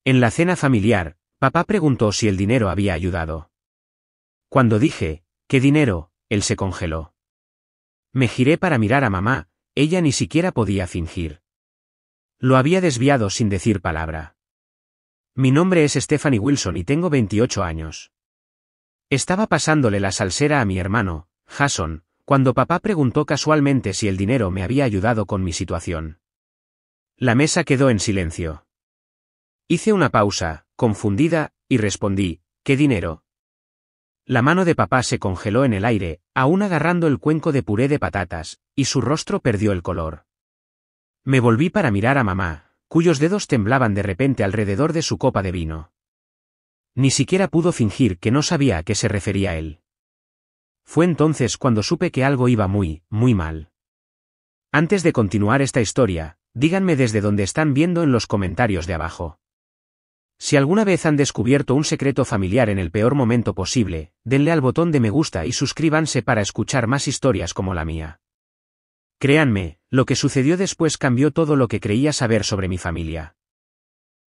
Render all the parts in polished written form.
En la cena familiar, papá preguntó si el dinero había ayudado. Cuando dije, ¿qué dinero?, él se congeló. Me giré para mirar a mamá, ella ni siquiera podía fingir. Lo había desviado sin decir palabra. Mi nombre es Stephanie Wilson y tengo 28 años. Estaba pasándole la salsera a mi hermano, Jason, cuando papá preguntó casualmente si el dinero me había ayudado con mi situación. La mesa quedó en silencio. Hice una pausa, confundida, y respondí, ¿qué dinero? La mano de papá se congeló en el aire, aún agarrando el cuenco de puré de patatas, y su rostro perdió el color. Me volví para mirar a mamá, cuyos dedos temblaban de repente alrededor de su copa de vino. Ni siquiera pudo fingir que no sabía a qué se refería él. Fue entonces cuando supe que algo iba muy, muy mal. Antes de continuar esta historia, díganme desde dónde están viendo en los comentarios de abajo. Si alguna vez han descubierto un secreto familiar en el peor momento posible, denle al botón de me gusta y suscríbanse para escuchar más historias como la mía. Créanme, lo que sucedió después cambió todo lo que creía saber sobre mi familia.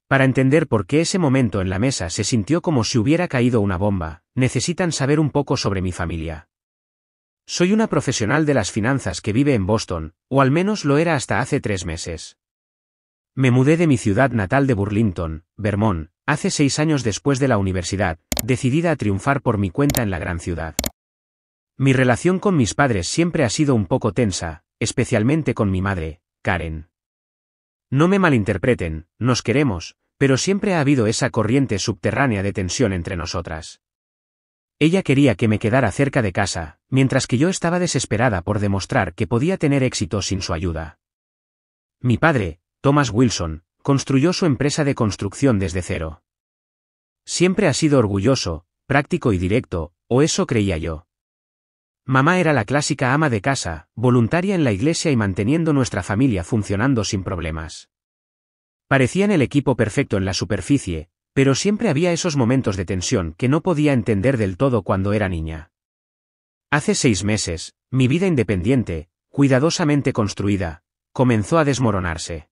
Para entender por qué ese momento en la mesa se sintió como si hubiera caído una bomba, necesitan saber un poco sobre mi familia. Soy una profesional de las finanzas que vive en Boston, o al menos lo era hasta hace 3 meses. Me mudé de mi ciudad natal de Burlington, Vermont, hace 6 años después de la universidad, decidida a triunfar por mi cuenta en la gran ciudad. Mi relación con mis padres siempre ha sido un poco tensa, especialmente con mi madre, Karen. No me malinterpreten, nos queremos, pero siempre ha habido esa corriente subterránea de tensión entre nosotras. Ella quería que me quedara cerca de casa, mientras que yo estaba desesperada por demostrar que podía tener éxito sin su ayuda. Mi padre, Thomas Wilson, construyó su empresa de construcción desde cero. Siempre ha sido orgulloso, práctico y directo, o eso creía yo. Mamá era la clásica ama de casa, voluntaria en la iglesia y manteniendo nuestra familia funcionando sin problemas. Parecían el equipo perfecto en la superficie, pero siempre había esos momentos de tensión que no podía entender del todo cuando era niña. Hace 6 meses, mi vida independiente, cuidadosamente construida, comenzó a desmoronarse.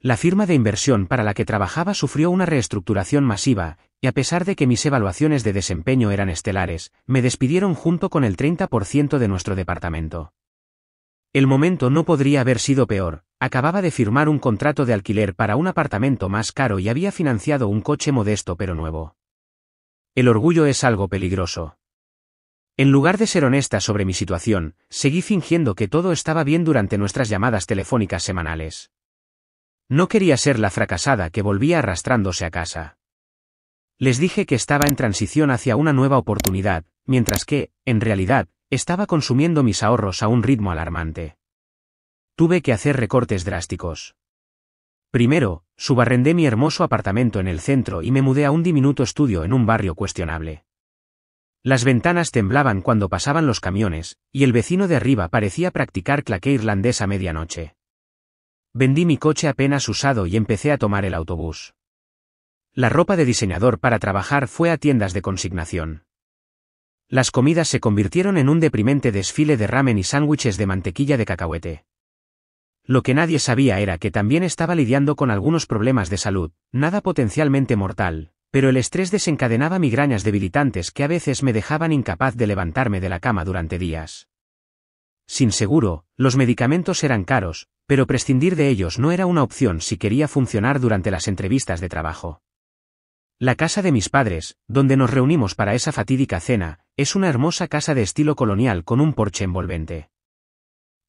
La firma de inversión para la que trabajaba sufrió una reestructuración masiva, y a pesar de que mis evaluaciones de desempeño eran estelares, me despidieron junto con el 30% de nuestro departamento. El momento no podría haber sido peor, acababa de firmar un contrato de alquiler para un apartamento más caro y había financiado un coche modesto pero nuevo. El orgullo es algo peligroso. En lugar de ser honesta sobre mi situación, seguí fingiendo que todo estaba bien durante nuestras llamadas telefónicas semanales. No quería ser la fracasada que volvía arrastrándose a casa. Les dije que estaba en transición hacia una nueva oportunidad, mientras que, en realidad, estaba consumiendo mis ahorros a un ritmo alarmante. Tuve que hacer recortes drásticos. Primero, subarrendé mi hermoso apartamento en el centro y me mudé a un diminuto estudio en un barrio cuestionable. Las ventanas temblaban cuando pasaban los camiones, y el vecino de arriba parecía practicar claqué irlandés a medianoche. Vendí mi coche apenas usado y empecé a tomar el autobús. La ropa de diseñador para trabajar fue a tiendas de consignación. Las comidas se convirtieron en un deprimente desfile de ramen y sándwiches de mantequilla de cacahuete. Lo que nadie sabía era que también estaba lidiando con algunos problemas de salud, nada potencialmente mortal, pero el estrés desencadenaba migrañas debilitantes que a veces me dejaban incapaz de levantarme de la cama durante días. Sin seguro, los medicamentos eran caros, pero prescindir de ellos no era una opción si quería funcionar durante las entrevistas de trabajo. La casa de mis padres, donde nos reunimos para esa fatídica cena, es una hermosa casa de estilo colonial con un porche envolvente.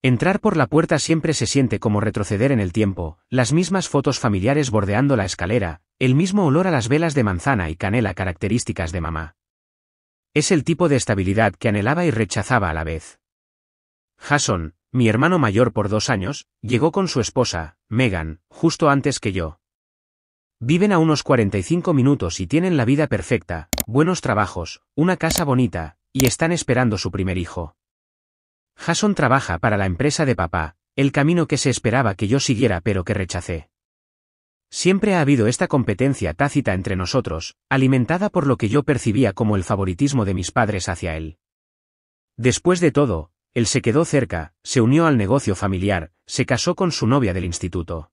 Entrar por la puerta siempre se siente como retroceder en el tiempo, las mismas fotos familiares bordeando la escalera, el mismo olor a las velas de manzana y canela características de mamá. Es el tipo de estabilidad que anhelaba y rechazaba a la vez. Jason, mi hermano mayor por 2 años, llegó con su esposa, Megan, justo antes que yo. Viven a unos 45 minutos y tienen la vida perfecta, buenos trabajos, una casa bonita, y están esperando su primer hijo. Jason trabaja para la empresa de papá, el camino que se esperaba que yo siguiera pero que rechacé. Siempre ha habido esta competencia tácita entre nosotros, alimentada por lo que yo percibía como el favoritismo de mis padres hacia él. Después de todo, él se quedó cerca, se unió al negocio familiar, se casó con su novia del instituto.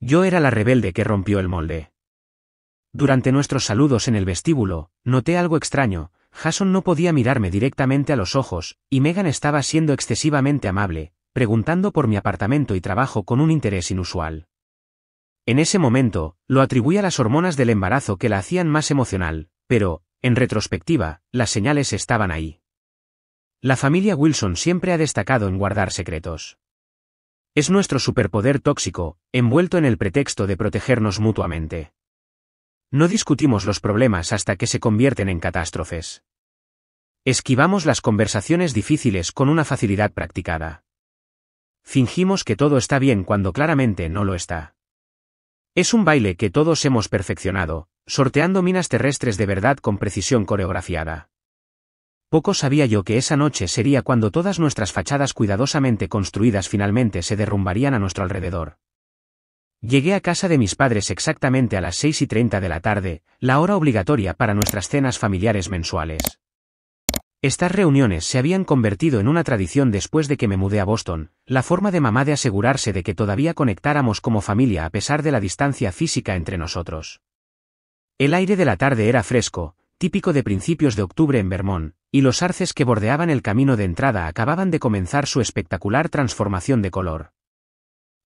Yo era la rebelde que rompió el molde. Durante nuestros saludos en el vestíbulo, noté algo extraño. Jason no podía mirarme directamente a los ojos, y Megan estaba siendo excesivamente amable, preguntando por mi apartamento y trabajo con un interés inusual. En ese momento, lo atribuí a las hormonas del embarazo que la hacían más emocional, pero, en retrospectiva, las señales estaban ahí. La familia Wilson siempre ha destacado en guardar secretos. Es nuestro superpoder tóxico, envuelto en el pretexto de protegernos mutuamente. No discutimos los problemas hasta que se convierten en catástrofes. Esquivamos las conversaciones difíciles con una facilidad practicada. Fingimos que todo está bien cuando claramente no lo está. Es un baile que todos hemos perfeccionado, sorteando minas terrestres de verdad con precisión coreografiada. Poco sabía yo que esa noche sería cuando todas nuestras fachadas cuidadosamente construidas finalmente se derrumbarían a nuestro alrededor. Llegué a casa de mis padres exactamente a las 6:30 de la tarde, la hora obligatoria para nuestras cenas familiares mensuales. Estas reuniones se habían convertido en una tradición después de que me mudé a Boston, la forma de mamá de asegurarse de que todavía conectáramos como familia a pesar de la distancia física entre nosotros. El aire de la tarde era fresco, típico de principios de octubre en Vermont, y los arces que bordeaban el camino de entrada acababan de comenzar su espectacular transformación de color.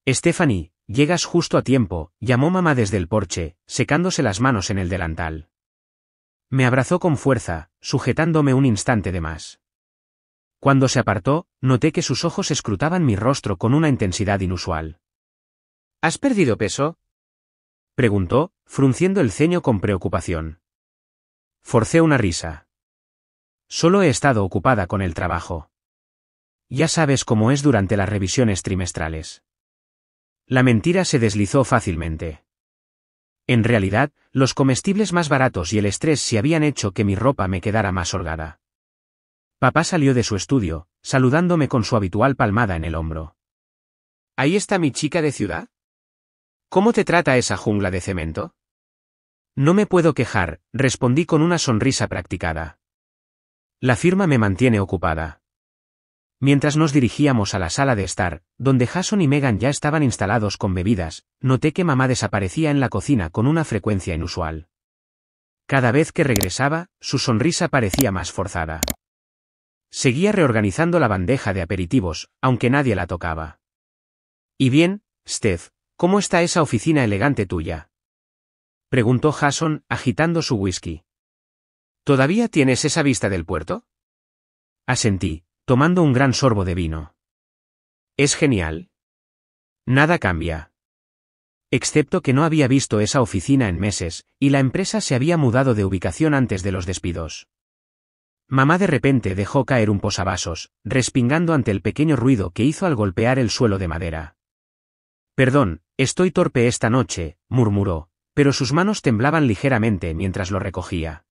Stephanie, llegas justo a tiempo, llamó mamá desde el porche, secándose las manos en el delantal. Me abrazó con fuerza, sujetándome un instante de más. Cuando se apartó, noté que sus ojos escrutaban mi rostro con una intensidad inusual. ¿Has perdido peso?, preguntó, frunciendo el ceño con preocupación. Forcé una risa. Solo he estado ocupada con el trabajo. Ya sabes cómo es durante las revisiones trimestrales. La mentira se deslizó fácilmente. En realidad, los comestibles más baratos y el estrés sí habían hecho que mi ropa me quedara más holgada. Papá salió de su estudio, saludándome con su habitual palmada en el hombro. ¿Ahí está mi chica de ciudad? ¿Cómo te trata esa jungla de cemento? No me puedo quejar, respondí con una sonrisa practicada. La firma me mantiene ocupada. Mientras nos dirigíamos a la sala de estar, donde Jason y Megan ya estaban instalados con bebidas, noté que mamá desaparecía en la cocina con una frecuencia inusual. Cada vez que regresaba, su sonrisa parecía más forzada. Seguía reorganizando la bandeja de aperitivos, aunque nadie la tocaba. ¿Y bien, Steph, cómo está esa oficina elegante tuya?, preguntó Jason, agitando su whisky. ¿Todavía tienes esa vista del puerto? Asentí, tomando un gran sorbo de vino. Es genial. Nada cambia. Excepto que no había visto esa oficina en meses, y la empresa se había mudado de ubicación antes de los despidos. Mamá de repente dejó caer un posavasos, respingando ante el pequeño ruido que hizo al golpear el suelo de madera. Perdón, estoy torpe esta noche, murmuró, pero sus manos temblaban ligeramente mientras lo recogía.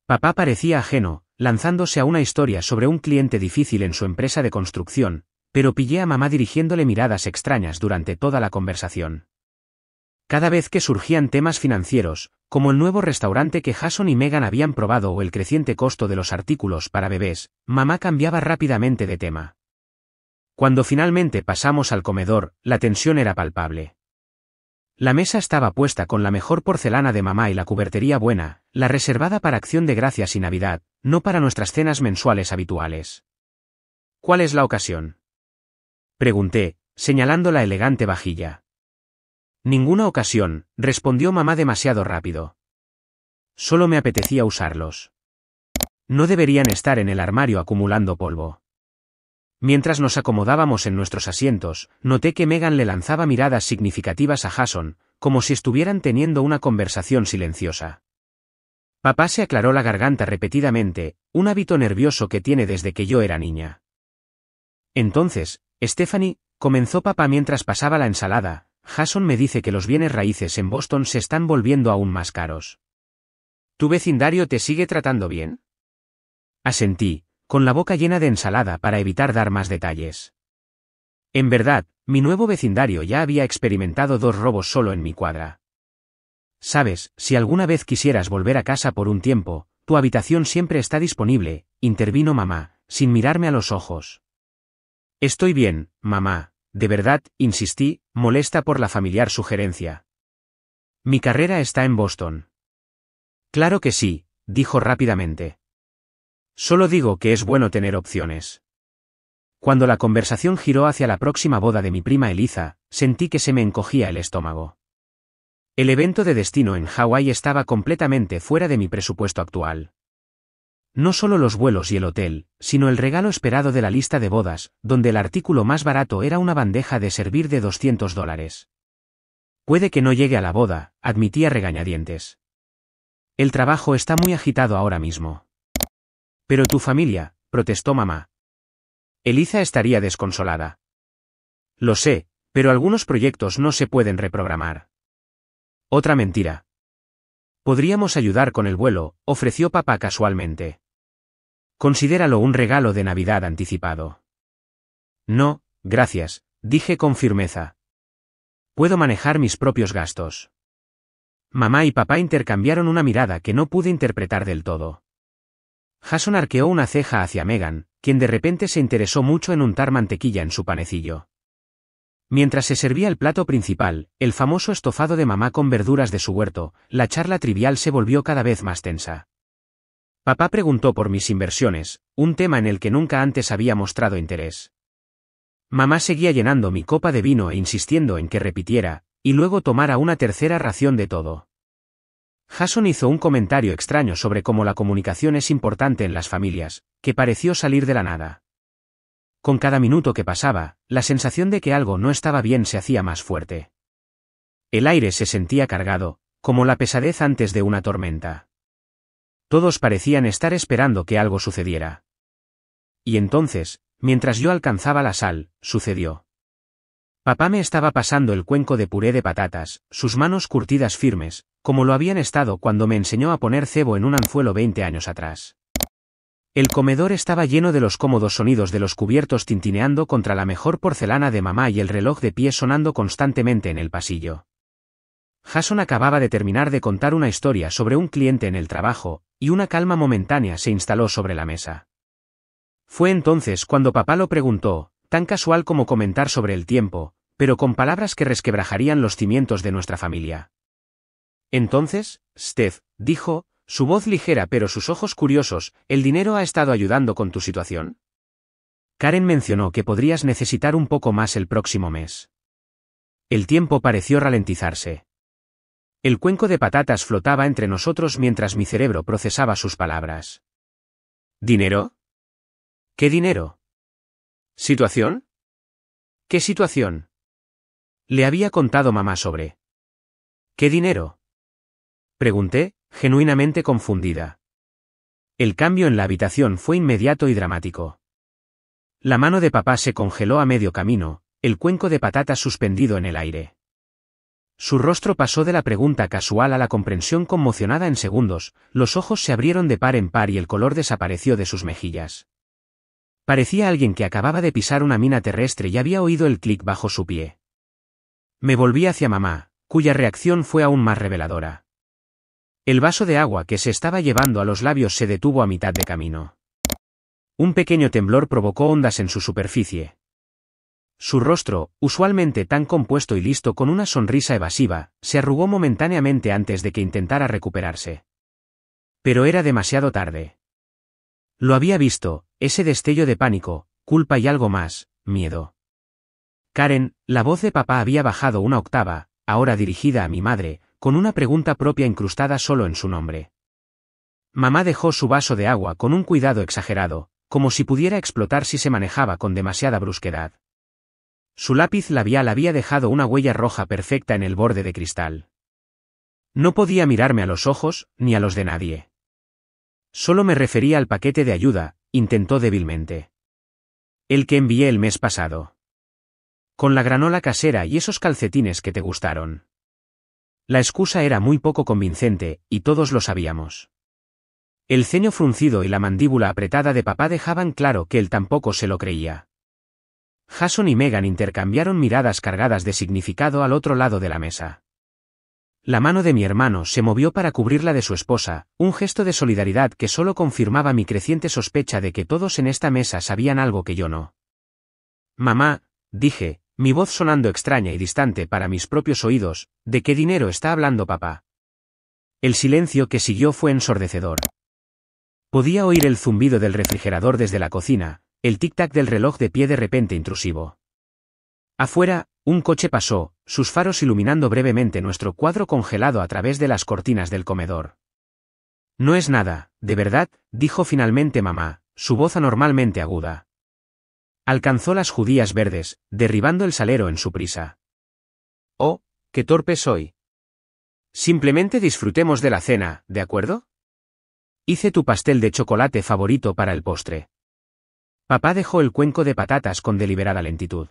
Papá parecía ajeno, lanzándose a una historia sobre un cliente difícil en su empresa de construcción, pero pillé a mamá dirigiéndole miradas extrañas durante toda la conversación. Cada vez que surgían temas financieros, como el nuevo restaurante que Jason y Megan habían probado o el creciente costo de los artículos para bebés, mamá cambiaba rápidamente de tema. Cuando finalmente pasamos al comedor, la tensión era palpable. La mesa estaba puesta con la mejor porcelana de mamá y la cubertería buena, la reservada para Acción de Gracias y Navidad, no para nuestras cenas mensuales habituales. ¿Cuál es la ocasión?, pregunté, señalando la elegante vajilla. Ninguna ocasión, respondió mamá demasiado rápido. Solo me apetecía usarlos. No deberían estar en el armario acumulando polvo. Mientras nos acomodábamos en nuestros asientos, noté que Megan le lanzaba miradas significativas a Jason, como si estuvieran teniendo una conversación silenciosa. Papá se aclaró la garganta repetidamente, un hábito nervioso que tiene desde que yo era niña. Entonces, Stephanie, comenzó papá mientras pasaba la ensalada, Jason me dice que los bienes raíces en Boston se están volviendo aún más caros. ¿Tu vecindario te sigue tratando bien?, asentí, con la boca llena de ensalada para evitar dar más detalles. En verdad, mi nuevo vecindario ya había experimentado 2 robos solo en mi cuadra. Sabes, si alguna vez quisieras volver a casa por un tiempo, tu habitación siempre está disponible, intervino mamá, sin mirarme a los ojos. Estoy bien, mamá, de verdad, insistí, molesta por la familiar sugerencia. Mi carrera está en Boston. Claro que sí, dijo rápidamente. Solo digo que es bueno tener opciones. Cuando la conversación giró hacia la próxima boda de mi prima Eliza, sentí que se me encogía el estómago. El evento de destino en Hawái estaba completamente fuera de mi presupuesto actual. No solo los vuelos y el hotel, sino el regalo esperado de la lista de bodas, donde el artículo más barato era una bandeja de servir de $200. Puede que no llegue a la boda, admití a regañadientes. El trabajo está muy agitado ahora mismo. Pero tu familia, protestó mamá. Eliza estaría desconsolada. Lo sé, pero algunos proyectos no se pueden reprogramar. Otra mentira. Podríamos ayudar con el vuelo, ofreció papá casualmente. Considéralo un regalo de Navidad anticipado. No, gracias, dije con firmeza. Puedo manejar mis propios gastos. Mamá y papá intercambiaron una mirada que no pude interpretar del todo. Jason arqueó una ceja hacia Megan, quien de repente se interesó mucho en untar mantequilla en su panecillo. Mientras se servía el plato principal, el famoso estofado de mamá con verduras de su huerto, la charla trivial se volvió cada vez más tensa. Papá preguntó por mis inversiones, un tema en el que nunca antes había mostrado interés. Mamá seguía llenando mi copa de vino e insistiendo en que repitiera, y luego tomara una tercera ración de todo. Jason hizo un comentario extraño sobre cómo la comunicación es importante en las familias, que pareció salir de la nada. Con cada minuto que pasaba, la sensación de que algo no estaba bien se hacía más fuerte. El aire se sentía cargado, como la pesadez antes de una tormenta. Todos parecían estar esperando que algo sucediera. Y entonces, mientras yo alcanzaba la sal, sucedió. Papá me estaba pasando el cuenco de puré de patatas, sus manos curtidas firmes, como lo habían estado cuando me enseñó a poner cebo en un anzuelo 20 años atrás. El comedor estaba lleno de los cómodos sonidos de los cubiertos tintineando contra la mejor porcelana de mamá y el reloj de pie sonando constantemente en el pasillo. Jason acababa de terminar de contar una historia sobre un cliente en el trabajo, y una calma momentánea se instaló sobre la mesa. Fue entonces cuando papá lo preguntó, tan casual como comentar sobre el tiempo, pero con palabras que resquebrajarían los cimientos de nuestra familia. Entonces, Steph, dijo, su voz ligera pero sus ojos curiosos, ¿el dinero ha estado ayudando con tu situación? Karen mencionó que podrías necesitar un poco más el próximo mes. El tiempo pareció ralentizarse. El cuenco de patatas flotaba entre nosotros mientras mi cerebro procesaba sus palabras. ¿Dinero? ¿Qué dinero? ¿Situación? ¿Qué situación? Le había contado mamá sobre. ¿Qué dinero? Pregunté, genuinamente confundida. El cambio en la habitación fue inmediato y dramático. La mano de papá se congeló a medio camino, el cuenco de patatas suspendido en el aire. Su rostro pasó de la pregunta casual a la comprensión conmocionada en segundos, los ojos se abrieron de par en par y el color desapareció de sus mejillas. Parecía alguien que acababa de pisar una mina terrestre y había oído el clic bajo su pie. Me volví hacia mamá, cuya reacción fue aún más reveladora. El vaso de agua que se estaba llevando a los labios se detuvo a mitad de camino. Un pequeño temblor provocó ondas en su superficie. Su rostro, usualmente tan compuesto y listo con una sonrisa evasiva, se arrugó momentáneamente antes de que intentara recuperarse. Pero era demasiado tarde. Lo había visto, ese destello de pánico, culpa y algo más, miedo. Karen, la voz de papá había bajado una octava, ahora dirigida a mi madre, con una pregunta propia incrustada solo en su nombre. Mamá dejó su vaso de agua con un cuidado exagerado, como si pudiera explotar si se manejaba con demasiada brusquedad. Su lápiz labial había dejado una huella roja perfecta en el borde de cristal. No podía mirarme a los ojos, ni a los de nadie. Solo me refería al paquete de ayuda, intentó débilmente. El que envié el mes pasado. Con la granola casera y esos calcetines que te gustaron. La excusa era muy poco convincente, y todos lo sabíamos. El ceño fruncido y la mandíbula apretada de papá dejaban claro que él tampoco se lo creía. Jason y Megan intercambiaron miradas cargadas de significado al otro lado de la mesa. La mano de mi hermano se movió para cubrirla de su esposa, un gesto de solidaridad que solo confirmaba mi creciente sospecha de que todos en esta mesa sabían algo que yo no. Mamá, dije, mi voz sonando extraña y distante para mis propios oídos. ¿De qué dinero está hablando papá? El silencio que siguió fue ensordecedor. Podía oír el zumbido del refrigerador desde la cocina, el tic-tac del reloj de pie de repente intrusivo. Afuera, un coche pasó, sus faros iluminando brevemente nuestro cuadro congelado a través de las cortinas del comedor. No es nada, de verdad, dijo finalmente mamá, su voz anormalmente aguda. Alcanzó las judías verdes, derribando el salero en su prisa. Oh, qué torpe soy. Simplemente disfrutemos de la cena, ¿de acuerdo? Hice tu pastel de chocolate favorito para el postre. Papá dejó el cuenco de patatas con deliberada lentitud.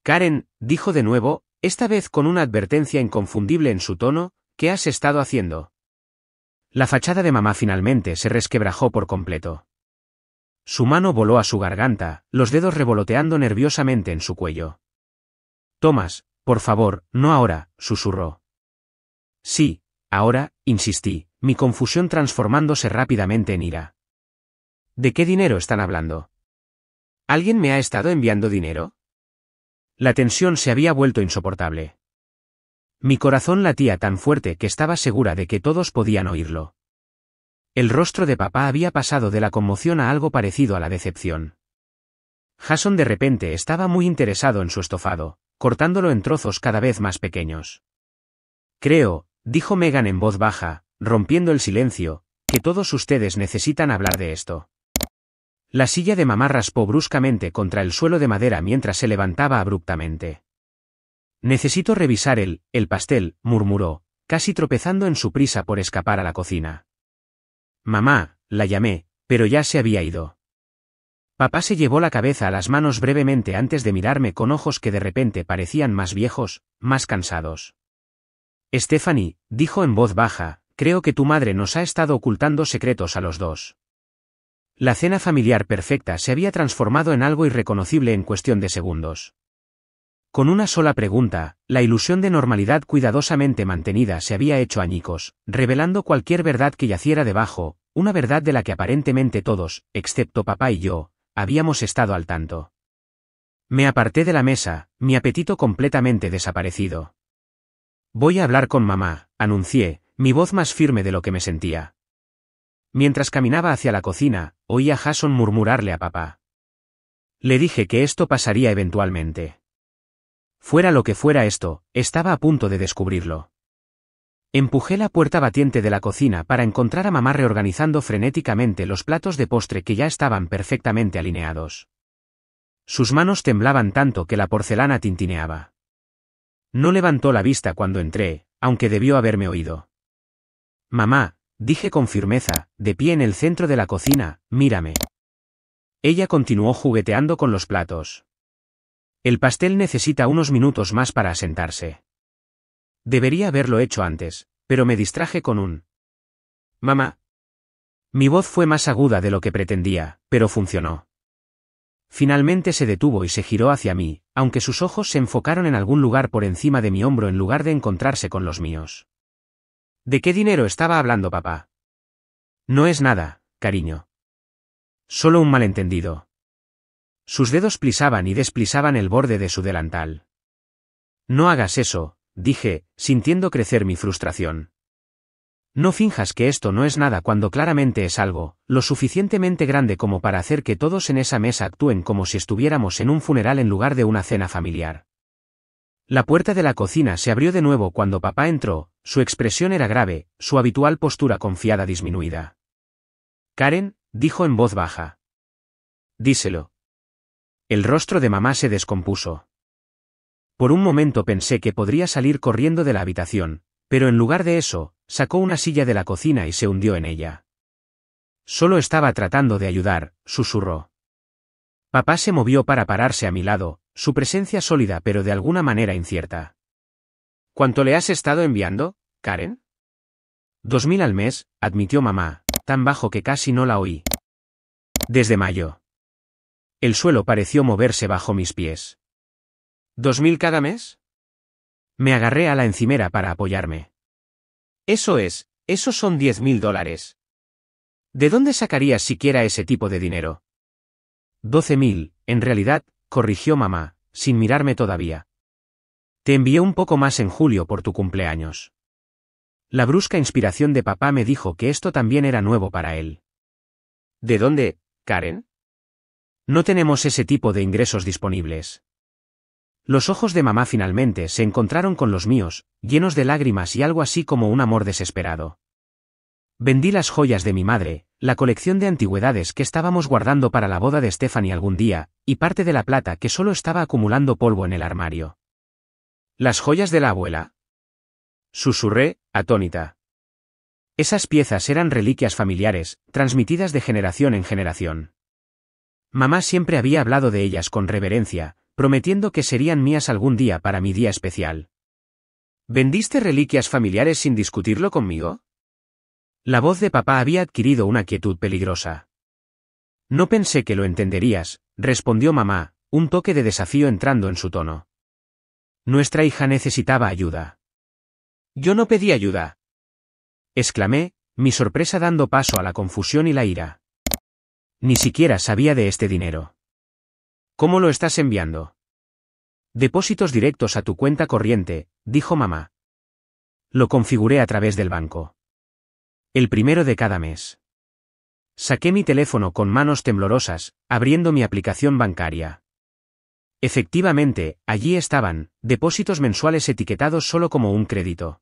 Karen, dijo de nuevo, esta vez con una advertencia inconfundible en su tono, ¿qué has estado haciendo? La fachada de mamá finalmente se resquebrajó por completo. Su mano voló a su garganta, los dedos revoloteando nerviosamente en su cuello. Tomás, por favor, no ahora, susurró. Sí, ahora, insistí, mi confusión transformándose rápidamente en ira. ¿De qué dinero están hablando? ¿Alguien me ha estado enviando dinero? La tensión se había vuelto insoportable. Mi corazón latía tan fuerte que estaba segura de que todos podían oírlo. El rostro de papá había pasado de la conmoción a algo parecido a la decepción. Jason de repente estaba muy interesado en su estofado, cortándolo en trozos cada vez más pequeños. Creo, dijo Megan en voz baja, rompiendo el silencio, que todos ustedes necesitan hablar de esto. La silla de mamá raspó bruscamente contra el suelo de madera mientras se levantaba abruptamente. Necesito revisar el pastel, murmuró, casi tropezando en su prisa por escapar a la cocina. Mamá, la llamé, pero ya se había ido. Papá se llevó la cabeza a las manos brevemente antes de mirarme con ojos que de repente parecían más viejos, más cansados. Stephanie, dijo en voz baja, creo que tu madre nos ha estado ocultando secretos a los dos. La cena familiar perfecta se había transformado en algo irreconocible en cuestión de segundos. Con una sola pregunta, la ilusión de normalidad cuidadosamente mantenida se había hecho añicos, revelando cualquier verdad que yaciera debajo, una verdad de la que aparentemente todos, excepto papá y yo, habíamos estado al tanto. Me aparté de la mesa, mi apetito completamente desaparecido. Voy a hablar con mamá, anuncié, mi voz más firme de lo que me sentía. Mientras caminaba hacia la cocina, oí a Jason murmurarle a papá. Le dije que esto pasaría eventualmente. Fuera lo que fuera esto, estaba a punto de descubrirlo. Empujé la puerta batiente de la cocina para encontrar a mamá reorganizando frenéticamente los platos de postre que ya estaban perfectamente alineados. Sus manos temblaban tanto que la porcelana tintineaba. No levantó la vista cuando entré, aunque debió haberme oído. Mamá, dije con firmeza, de pie en el centro de la cocina, mírame. Ella continuó jugueteando con los platos. El pastel necesita unos minutos más para asentarse. Debería haberlo hecho antes, pero me distraje con un «Mamá». Mi voz fue más aguda de lo que pretendía, pero funcionó. Finalmente se detuvo y se giró hacia mí, aunque sus ojos se enfocaron en algún lugar por encima de mi hombro en lugar de encontrarse con los míos. ¿De qué dinero estaba hablando papá? No es nada, cariño. Solo un malentendido. Sus dedos plisaban y desplisaban el borde de su delantal. No hagas eso, dije, sintiendo crecer mi frustración. No finjas que esto no es nada cuando claramente es algo, lo suficientemente grande como para hacer que todos en esa mesa actúen como si estuviéramos en un funeral en lugar de una cena familiar. La puerta de la cocina se abrió de nuevo cuando papá entró, su expresión era grave, su habitual postura confiada disminuida. Karen, dijo en voz baja. Díselo. El rostro de mamá se descompuso. Por un momento pensé que podría salir corriendo de la habitación, pero en lugar de eso, sacó una silla de la cocina y se hundió en ella. Solo estaba tratando de ayudar, susurró. Papá se movió para pararse a mi lado, su presencia sólida pero de alguna manera incierta. ¿Cuánto le has estado enviando, Karen? 2000 al mes, admitió mamá, tan bajo que casi no la oí. Desde mayo. El suelo pareció moverse bajo mis pies. ¿2000 cada mes? Me agarré a la encimera para apoyarme. Esos son $10.000. ¿De dónde sacarías siquiera ese tipo de dinero? 12.000, en realidad, corrigió mamá, sin mirarme todavía. Te envié un poco más en julio por tu cumpleaños. La brusca inspiración de papá me dijo que esto también era nuevo para él. ¿De dónde, Karen? No tenemos ese tipo de ingresos disponibles. Los ojos de mamá finalmente se encontraron con los míos, llenos de lágrimas y algo así como un amor desesperado. Vendí las joyas de mi madre, la colección de antigüedades que estábamos guardando para la boda de Stephanie algún día, y parte de la plata que solo estaba acumulando polvo en el armario. ¿Las joyas de la abuela? Susurré, atónita. Esas piezas eran reliquias familiares, transmitidas de generación en generación. Mamá siempre había hablado de ellas con reverencia, prometiendo que serían mías algún día para mi día especial. ¿Vendiste reliquias familiares sin discutirlo conmigo? La voz de papá había adquirido una quietud peligrosa. No pensé que lo entenderías, respondió mamá, un toque de desafío entrando en su tono. Nuestra hija necesitaba ayuda. Yo no pedí ayuda. Exclamé, mi sorpresa dando paso a la confusión y la ira. Ni siquiera sabía de este dinero. ¿Cómo lo estás enviando? Depósitos directos a tu cuenta corriente, dijo mamá. Lo configuré a través del banco. El primero de cada mes. Saqué mi teléfono con manos temblorosas, abriendo mi aplicación bancaria. Efectivamente, allí estaban, depósitos mensuales etiquetados solo como un crédito.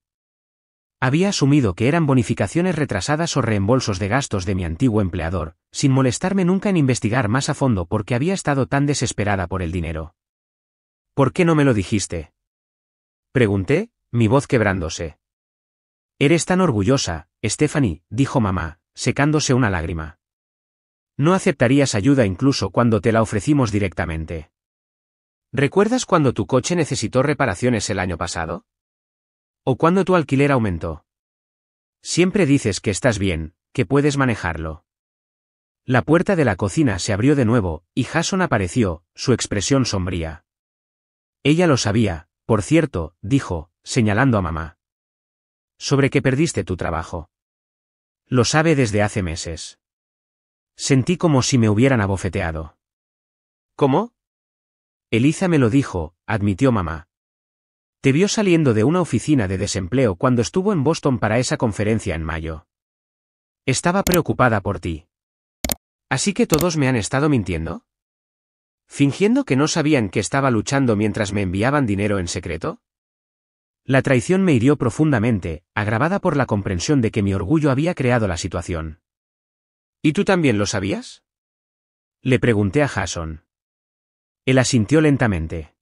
Había asumido que eran bonificaciones retrasadas o reembolsos de gastos de mi antiguo empleador, sin molestarme nunca en investigar más a fondo porque había estado tan desesperada por el dinero. ¿Por qué no me lo dijiste? Pregunté, mi voz quebrándose. Eres tan orgullosa, Stephanie, dijo mamá, secándose una lágrima. No aceptarías ayuda incluso cuando te la ofrecimos directamente. ¿Recuerdas cuando tu coche necesitó reparaciones el año pasado? ¿O cuando tu alquiler aumentó? Siempre dices que estás bien, que puedes manejarlo. La puerta de la cocina se abrió de nuevo, y Jason apareció, su expresión sombría. Ella lo sabía, por cierto, dijo, señalando a mamá. Sobre que perdiste tu trabajo. Lo sabe desde hace meses. Sentí como si me hubieran abofeteado. ¿Cómo? Eliza me lo dijo, admitió mamá. Te vio saliendo de una oficina de desempleo cuando estuvo en Boston para esa conferencia en mayo. Estaba preocupada por ti. ¿Así que todos me han estado mintiendo? ¿Fingiendo que no sabían que estaba luchando mientras me enviaban dinero en secreto? La traición me hirió profundamente, agravada por la comprensión de que mi orgullo había creado la situación. ¿Y tú también lo sabías? Le pregunté a Jason. Él asintió lentamente.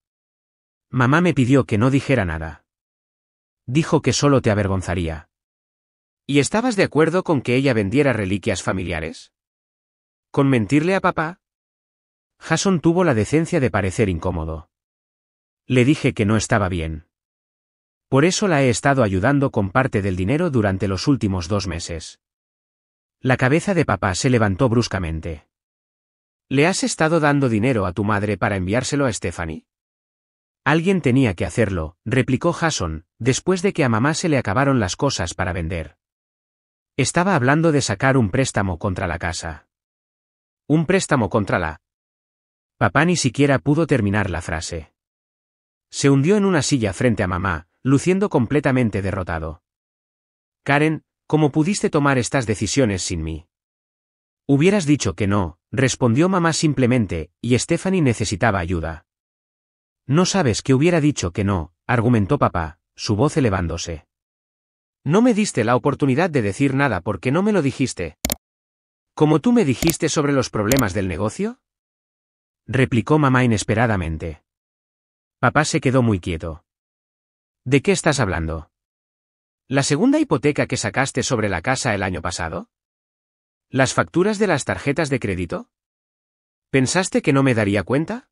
Mamá me pidió que no dijera nada. Dijo que solo te avergonzaría. ¿Y estabas de acuerdo con que ella vendiera reliquias familiares? ¿Con mentirle a papá? Jason tuvo la decencia de parecer incómodo. Le dije que no estaba bien. Por eso la he estado ayudando con parte del dinero durante los últimos 2 meses. La cabeza de papá se levantó bruscamente. ¿Le has estado dando dinero a tu madre para enviárselo a Stephanie? Alguien tenía que hacerlo, replicó Jason, después de que a mamá se le acabaron las cosas para vender. Estaba hablando de sacar un préstamo contra la casa. ¿Un préstamo contra la? Papá ni siquiera pudo terminar la frase. Se hundió en una silla frente a mamá, luciendo completamente derrotado. Karen, ¿cómo pudiste tomar estas decisiones sin mí? Hubieras dicho que no, respondió mamá simplemente, y Stephanie necesitaba ayuda. No sabes que hubiera dicho que no, argumentó papá, su voz elevándose. No me diste la oportunidad de decir nada porque no me lo dijiste. ¿Como tú me dijiste sobre los problemas del negocio? Replicó mamá inesperadamente. Papá se quedó muy quieto. ¿De qué estás hablando? ¿La segunda hipoteca que sacaste sobre la casa el año pasado? ¿Las facturas de las tarjetas de crédito? ¿Pensaste que no me daría cuenta?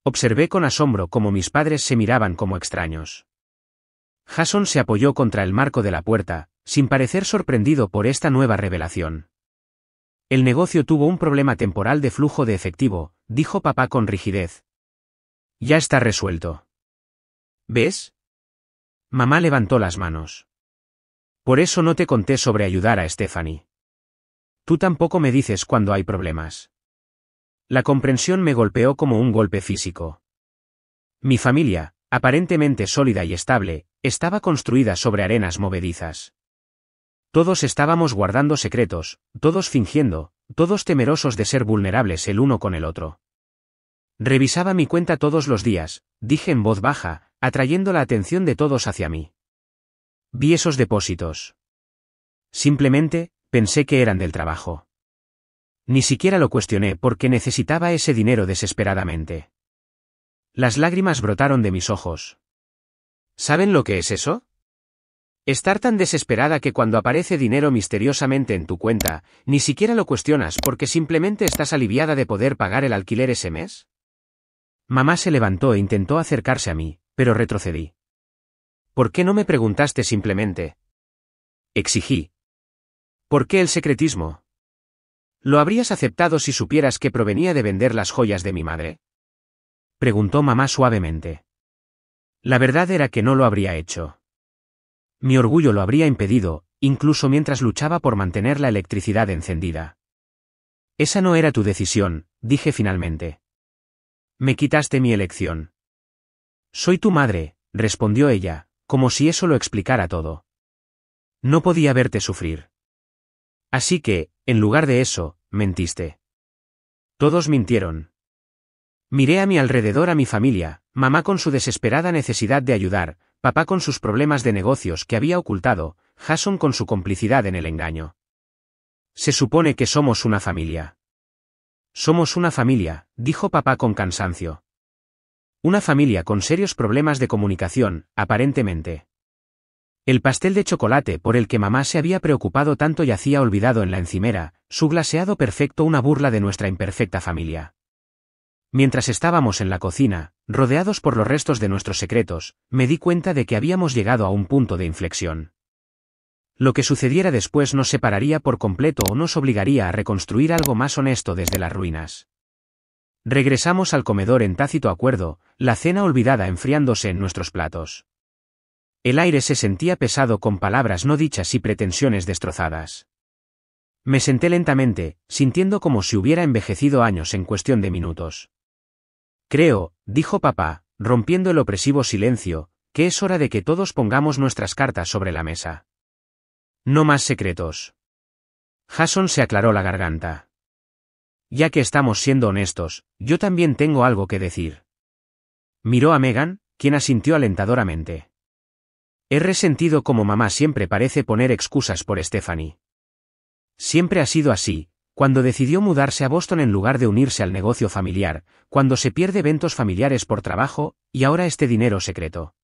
Observé con asombro cómo mis padres se miraban como extraños. Jason se apoyó contra el marco de la puerta, sin parecer sorprendido por esta nueva revelación. El negocio tuvo un problema temporal de flujo de efectivo, dijo papá con rigidez. Ya está resuelto. ¿Ves? Mamá levantó las manos. Por eso no te conté sobre ayudar a Stephanie. Tú tampoco me dices cuando hay problemas. La comprensión me golpeó como un golpe físico. Mi familia, aparentemente sólida y estable, estaba construida sobre arenas movedizas. Todos estábamos guardando secretos, todos fingiendo, todos temerosos de ser vulnerables el uno con el otro. Revisaba mi cuenta todos los días, dije en voz baja, atrayendo la atención de todos hacia mí. Vi esos depósitos. Simplemente, pensé que eran del trabajo. Ni siquiera lo cuestioné porque necesitaba ese dinero desesperadamente. Las lágrimas brotaron de mis ojos. ¿Saben lo que es eso? Estar tan desesperada que cuando aparece dinero misteriosamente en tu cuenta, ni siquiera lo cuestionas porque simplemente estás aliviada de poder pagar el alquiler ese mes. Mamá se levantó e intentó acercarse a mí, pero retrocedí. ¿Por qué no me preguntaste simplemente? Exigí. ¿Por qué el secretismo? ¿Lo habrías aceptado si supieras que provenía de vender las joyas de mi madre? Preguntó mamá suavemente. La verdad era que no lo habría hecho. Mi orgullo lo habría impedido, incluso mientras luchaba por mantener la electricidad encendida. Esa no era tu decisión, dije finalmente. Me quitaste mi elección. Soy tu madre, respondió ella, como si eso lo explicara todo. No podía verte sufrir. Así que, en lugar de eso, mentiste. Todos mintieron. Miré a mi alrededor a mi familia, mamá con su desesperada necesidad de ayudar, papá con sus problemas de negocios que había ocultado, Jason con su complicidad en el engaño. Se supone que somos una familia. Somos una familia, dijo papá con cansancio. Una familia con serios problemas de comunicación, aparentemente. El pastel de chocolate por el que mamá se había preocupado tanto yacía olvidado en la encimera, su glaseado perfecto una burla de nuestra imperfecta familia. Mientras estábamos en la cocina, rodeados por los restos de nuestros secretos, me di cuenta de que habíamos llegado a un punto de inflexión. Lo que sucediera después nos separaría por completo o nos obligaría a reconstruir algo más honesto desde las ruinas. Regresamos al comedor en tácito acuerdo, la cena olvidada enfriándose en nuestros platos. El aire se sentía pesado con palabras no dichas y pretensiones destrozadas. Me senté lentamente, sintiendo como si hubiera envejecido años en cuestión de minutos. Creo, dijo papá, rompiendo el opresivo silencio, que es hora de que todos pongamos nuestras cartas sobre la mesa. No más secretos. Jason se aclaró la garganta. Ya que estamos siendo honestos, yo también tengo algo que decir. Miró a Megan, quien asintió alentadoramente. He resentido como mamá siempre parece poner excusas por Stephanie. Siempre ha sido así, cuando decidió mudarse a Boston en lugar de unirse al negocio familiar, cuando se pierde eventos familiares por trabajo, y ahora este dinero secreto.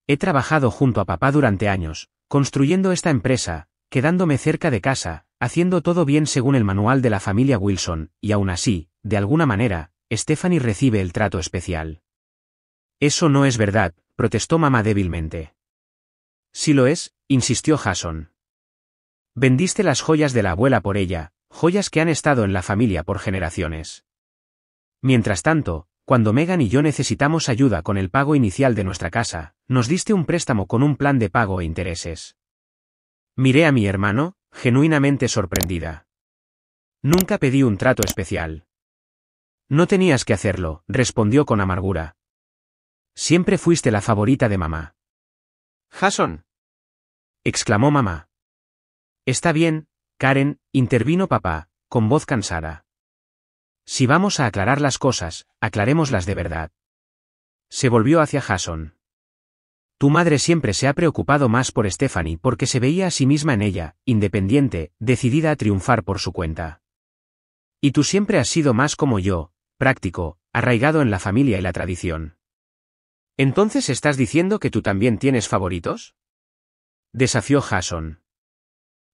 He trabajado junto a papá durante años, construyendo esta empresa, quedándome cerca de casa, haciendo todo bien según el manual de la familia Wilson, y aún así, de alguna manera, Stephanie recibe el trato especial. Eso no es verdad, protestó mamá débilmente. Sí lo es, insistió Jason. Vendiste las joyas de la abuela por ella, joyas que han estado en la familia por generaciones. Mientras tanto, cuando Megan y yo necesitamos ayuda con el pago inicial de nuestra casa, nos diste un préstamo con un plan de pago e intereses. Miré a mi hermano, genuinamente sorprendida. Nunca pedí un trato especial. No tenías que hacerlo, respondió con amargura. Siempre fuiste la favorita de mamá. Jason, exclamó mamá. Está bien, Karen, intervino papá, con voz cansada. Si vamos a aclarar las cosas, aclarémoslas de verdad. Se volvió hacia Jason. Tu madre siempre se ha preocupado más por Stephanie porque se veía a sí misma en ella, independiente, decidida a triunfar por su cuenta. Y tú siempre has sido más como yo, práctico, arraigado en la familia y la tradición. ¿Entonces estás diciendo que tú también tienes favoritos? Desafió Jason.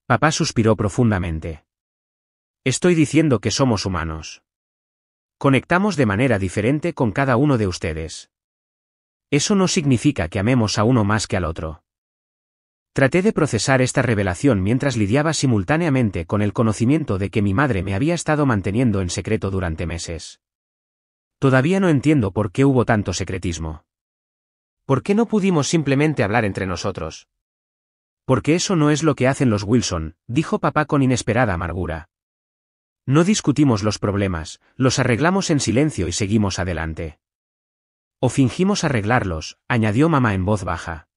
Papá suspiró profundamente. Estoy diciendo que somos humanos. Conectamos de manera diferente con cada uno de ustedes. Eso no significa que amemos a uno más que al otro. Traté de procesar esta revelación mientras lidiaba simultáneamente con el conocimiento de que mi madre me había estado manteniendo en secreto durante meses. Todavía no entiendo por qué hubo tanto secretismo. ¿Por qué no pudimos simplemente hablar entre nosotros? Porque eso no es lo que hacen los Wilson, dijo papá con inesperada amargura. No discutimos los problemas, los arreglamos en silencio y seguimos adelante. O fingimos arreglarlos, añadió mamá en voz baja.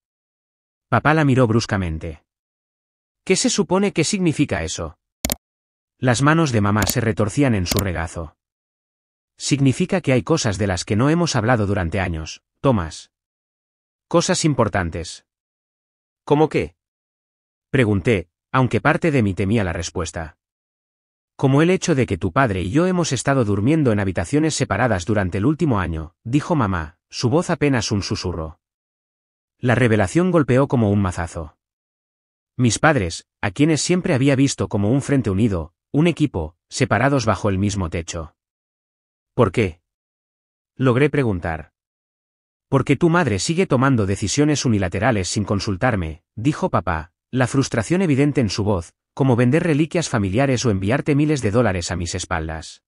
Papá la miró bruscamente. ¿Qué se supone que significa eso? Las manos de mamá se retorcían en su regazo. Significa que hay cosas de las que no hemos hablado durante años, Thomas. Cosas importantes. ¿Cómo qué? Pregunté, aunque parte de mí temía la respuesta. Como el hecho de que tu padre y yo hemos estado durmiendo en habitaciones separadas durante el último año, dijo mamá, su voz apenas un susurro. La revelación golpeó como un mazazo. Mis padres, a quienes siempre había visto como un frente unido, un equipo, separados bajo el mismo techo. ¿Por qué? Logré preguntar. Porque tu madre sigue tomando decisiones unilaterales sin consultarme, dijo papá, la frustración evidente en su voz, como vender reliquias familiares o enviarte miles de dólares a mis espaldas.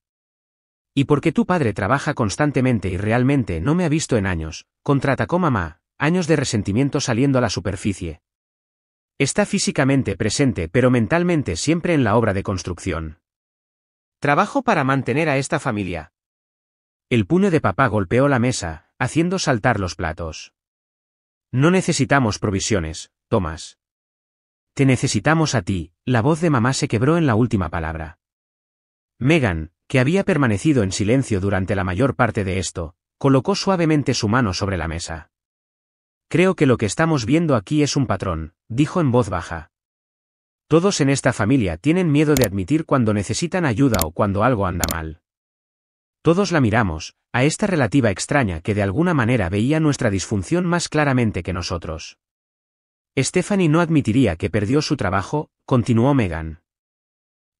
Y porque tu padre trabaja constantemente y realmente no me ha visto en años, contraatacó mamá, años de resentimiento saliendo a la superficie. Está físicamente presente pero mentalmente siempre en la obra de construcción. Trabajo para mantener a esta familia. El puño de papá golpeó la mesa, haciendo saltar los platos. No necesitamos provisiones, Thomas. Te necesitamos a ti, la voz de mamá se quebró en la última palabra. Megan, que había permanecido en silencio durante la mayor parte de esto, colocó suavemente su mano sobre la mesa. Creo que lo que estamos viendo aquí es un patrón, dijo en voz baja. Todos en esta familia tienen miedo de admitir cuando necesitan ayuda o cuando algo anda mal. Todos la miramos, a esta relativa extraña que de alguna manera veía nuestra disfunción más claramente que nosotros. Stephanie no admitiría que perdió su trabajo, continuó Megan.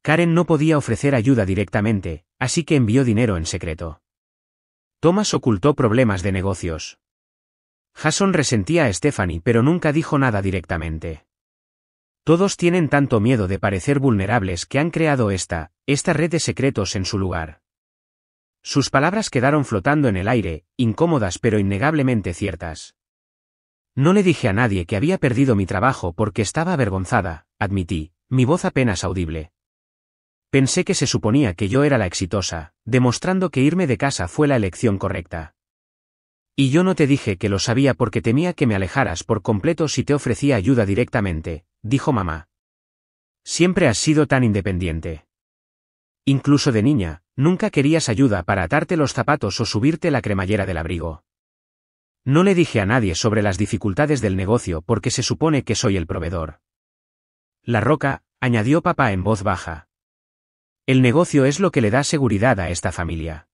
Karen no podía ofrecer ayuda directamente, así que envió dinero en secreto. Thomas ocultó problemas de negocios. Jason resentía a Stephanie pero nunca dijo nada directamente. Todos tienen tanto miedo de parecer vulnerables que han creado esta red de secretos en su lugar. Sus palabras quedaron flotando en el aire, incómodas pero innegablemente ciertas. No le dije a nadie que había perdido mi trabajo porque estaba avergonzada, admití, mi voz apenas audible. Pensé que se suponía que yo era la exitosa, demostrando que irme de casa fue la elección correcta. Y yo no te dije que lo sabía porque temía que me alejaras por completo si te ofrecía ayuda directamente, dijo mamá. Siempre has sido tan independiente. Incluso de niña, nunca querías ayuda para atarte los zapatos o subirte la cremallera del abrigo. No le dije a nadie sobre las dificultades del negocio porque se supone que soy el proveedor. La Roca, añadió papá en voz baja. El negocio es lo que le da seguridad a esta familia.